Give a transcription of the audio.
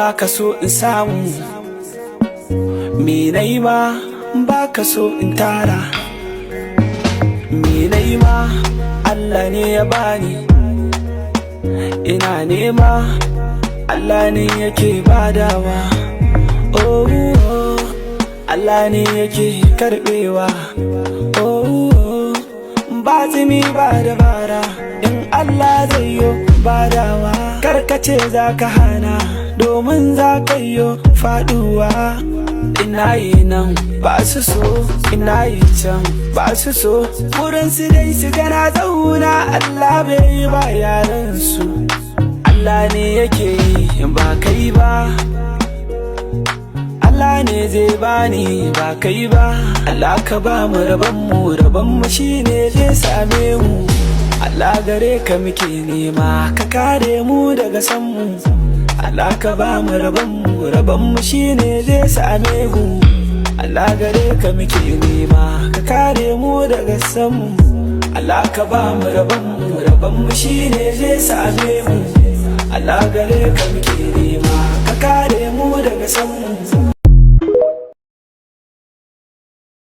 baka so in samu, me nayi ma baka so in tara, me nayi ma Allah ne ya bani, ina nema Allah ne yake badawa. Oh, oh, Allah ne yake karbewa. Oh, ba zumi ba dabara, in Allah zai yo badawa. Karkace zaka hana, domin zaka yo faduwa. Ina yi nan ba su so, ina yi can ba su so, wurin su dai su gana zauna. Allah bai yi ba yaran su, Allah ne yake yi ba kai ba, Allah ne zai bani ba kai ba. Allah ka ba mu rabon mu shine zai same mu. Allah gare ka muke nema, ka kare mu daga san mu. Allah ka ba mu rabon mu shine zai same mu. Allah gare ka muke nema, ka kare mu daga san mu. Allah ka ba mu rabon mu shine zai same mu. Allah gare ka muke nema, ka kare mu daga san mu.